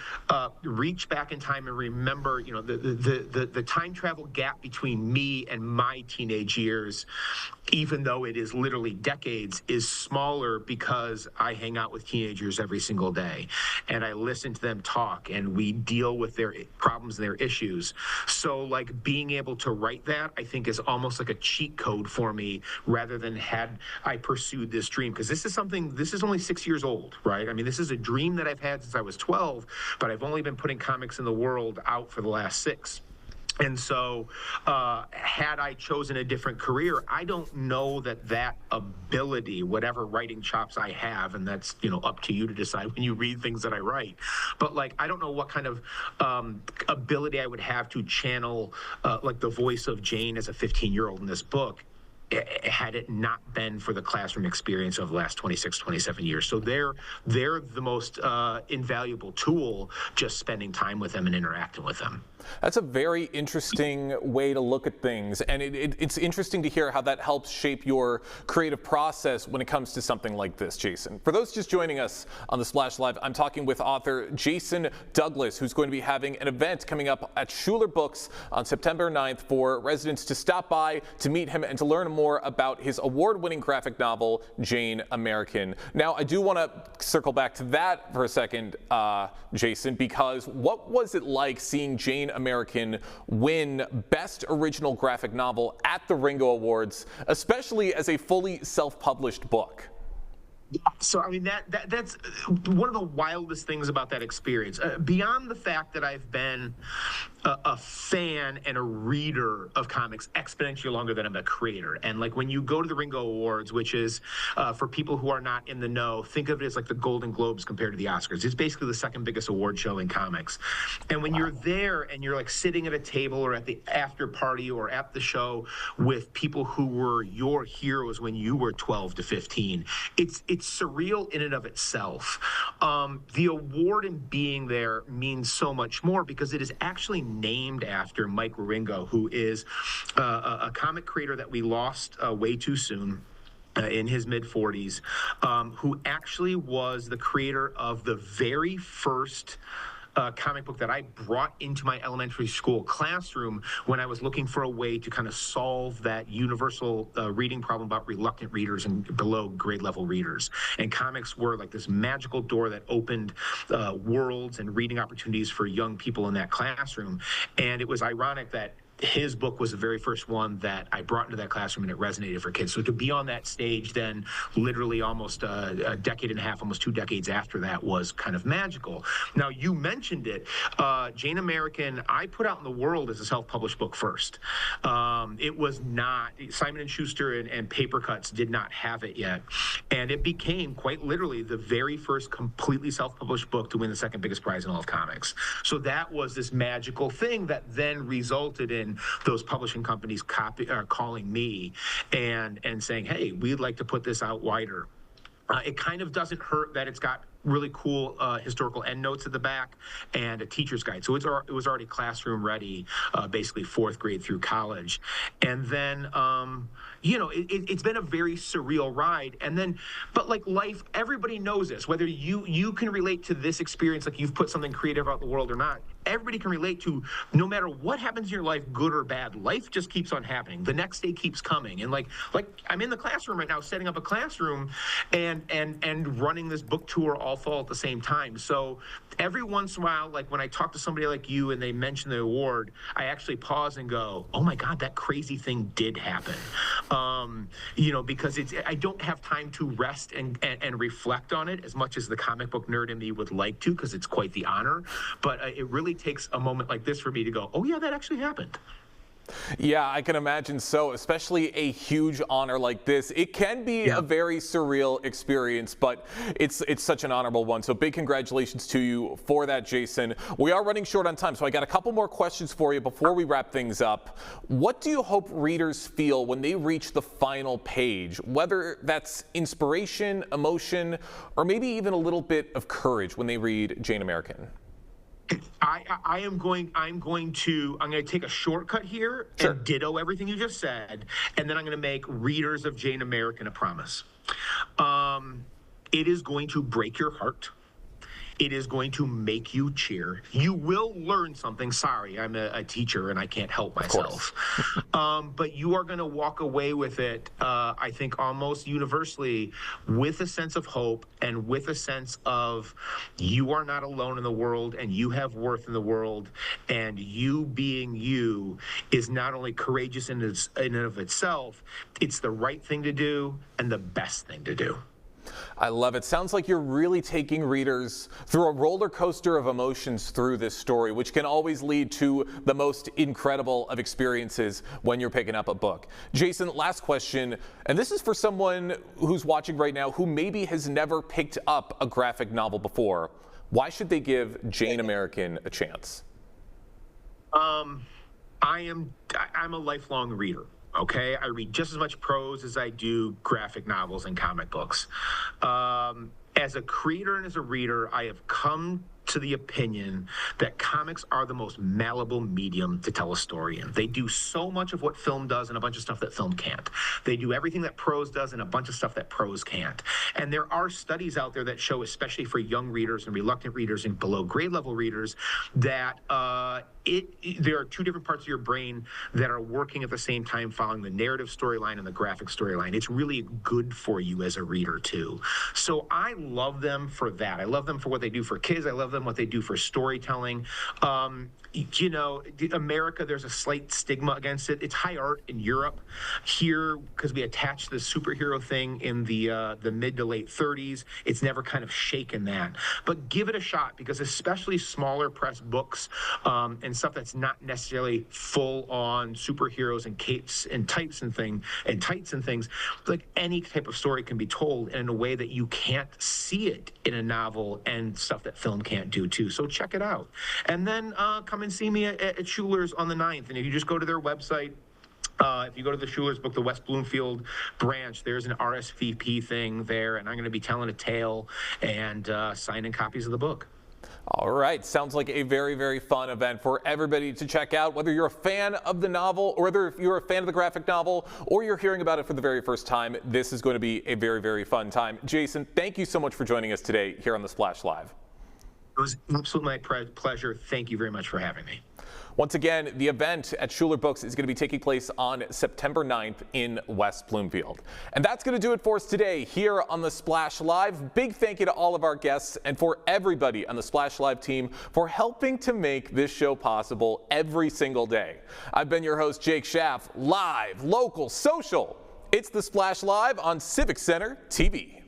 reach back in time and remember, the time travel gap between me and my teenage years, even though it is literally decades, is smaller because I hang out with teenagers every single day and I listen to them talk and we deal with their problems and their issues. So like being able to write that, I think is almost like a cheat code for me rather than had I pursued this dream. Because this is only 6 years old, right? I mean, this is a dream that I've had since I was 12, but I've only been putting comics in the world out for the last 6. And so had I chosen a different career, I don't know that ability, whatever writing chops I have, and that's, up to you to decide when you read things that I write. But like, I don't know what kind of ability I would have to channel like the voice of Jane as a 15-year-old in this book had it not been for the classroom experience of the last 26, 27 years. So they're the most invaluable tool, just spending time with them and interacting with them. That's a very interesting way to look at things, and it's interesting to hear how that helps shape your creative process when it comes to something like this, Jason. For those just joining us on the Splash Live, I'm talking with author Jason Douglas, who's going to be having an event coming up at Schuler Books on September 9th for residents to stop by, to meet him, and to learn more about his award-winning graphic novel, Jane American. Now, I do want to circle back to that for a second, Jason, because what was it like seeing Jane American win Best Original Graphic Novel at the Ringo Awards, especially as a fully self-published book? So, I mean, that's one of the wildest things about that experience. Beyond the fact that I've been a fan and a reader of comics exponentially longer than I'm a creator. And like when you go to the Ringo Awards, which is for people who are not in the know, think of it as like the Golden Globes compared to the Oscars. It's basically the second biggest award show in comics. And when you're there and you're like sitting at a table or at the after party or at the show with people who were your heroes when you were 12 to 15, it's surreal in and of itself. The award and being there means so much more because it is actually named after Mike Wieringo, who is a comic creator that we lost way too soon. In his mid-40s, who actually was the creator of the very first comic book that I brought into my elementary school classroom when I was looking for a way to kind of solve that universal reading problem about reluctant readers and below grade level readers. And comics were like this magical door that opened worlds and reading opportunities for young people in that classroom. And it was ironic that his book was the very first one that I brought into that classroom, and it resonated for kids. So to be on that stage then literally almost a decade and a half, almost 2 decades after that was kind of magical. Now, you mentioned it. Jane American, I put out in the world as a self-published book first. It was not, Simon & Schuster and Paper Cuts did not have it yet. And it became quite literally the very first completely self-published book to win the second biggest prize in all of comics. So that was this magical thing that then resulted in those publishing companies calling me and saying, hey, we'd like to put this out wider. It kind of doesn't hurt that it's got really cool historical endnotes at the back and a teacher's guide. So it was already classroom ready, basically 4th grade through college. And then, you know, it's been a very surreal ride. And then, but like life, everybody knows this, whether you can relate to this experience, like you've put something creative out in the world or not. Everybody can relate to, no matter what happens in your life, good or bad, life just keeps on happening. The next day keeps coming. And like I'm in the classroom right now, setting up a classroom and running this book tour all fall at the same time. So every once in a while, like when I talk to somebody like you and they mention the award, I actually pause and go, oh my God, that crazy thing did happen. You know, because I don't have time to rest and reflect on it as much as the comic book nerd in me would like to, because it's quite the honor. But it really takes a moment like this for me to go, oh yeah, that actually happened. Yeah, I can imagine so, especially a huge honor like this. It can be a very surreal experience, but it's such an honorable one. So big congratulations to you for that, Jason. We are running short on time, so I got a couple more questions for you before we wrap things up. What do you hope readers feel when they reach the final page, whether that's inspiration, emotion, or maybe even a little bit of courage when they read Jane American? I'm going to take a shortcut here and ditto everything you just said, and then I'm going to make readers of Jane American a promise. It is going to break your heart. It is going to make you cheer. You will learn something. Sorry, I'm a teacher and I can't help myself. But you are going to walk away with it, I think almost universally, with a sense of hope and with a sense of you are not alone in the world and you have worth in the world, and you being you is not only courageous in and of itself, it's the right thing to do and the best thing to do. I love it. Sounds like you're really taking readers through a roller coaster of emotions through this story, which can always lead to the most incredible of experiences when you're picking up a book. Jason, last question, and this is for someone who's watching right now who maybe has never picked up a graphic novel before. Why should they give Jane American a chance? I'm a lifelong reader. Okay, I read just as much prose as I do graphic novels and comic books. As a creator and as a reader, I have come to the opinion that comics are the most malleable medium to tell a story in. They do so much of what film does and a bunch of stuff that film can't. They do everything that prose does and a bunch of stuff that prose can't. And there are studies out there that show, especially for young readers and reluctant readers and below grade level readers, that there are two different parts of your brain that are working at the same time, following the narrative storyline and the graphic storyline. It's really good for you as a reader too. So I love them for that. I love them for what they do for kids. I love them what they do for storytelling. You know, America, there's a slight stigma against it. It's high art in Europe. Here, because we attached the superhero thing in the mid to late 30s, it's never kind of shaken that. But give it a shot, because especially smaller press books and stuff that's not necessarily full on superheroes and capes and tights and things, like any type of story can be told in a way that you can't see it in a novel and stuff that film can't do too. So check it out. And then come and see me at Schuler's on the 9th. And if you just go to their website, if you go to the Schuler's book, the West Bloomfield branch, there's an RSVP thing there, and I'm going to be telling a tale and signing copies of the book. All right, sounds like a very, very fun event for everybody to check out, whether you're a fan of the novel or whether you're a fan of the graphic novel or you're hearing about it for the very first time. This is going to be a very, very fun time. Jason, thank you so much for joining us today here on The Splash Live. It was absolutely my pleasure. Thank you very much for having me. Once again, the event at Schuler Books is going to be taking place on September 9th in West Bloomfield. And that's going to do it for us today here on The Splash Live. Big thank you to all of our guests and for everybody on the Splash Live team for helping to make this show possible every single day. I've been your host, Jake Schaff, live, local, social. It's The Splash Live on Civic Center TV.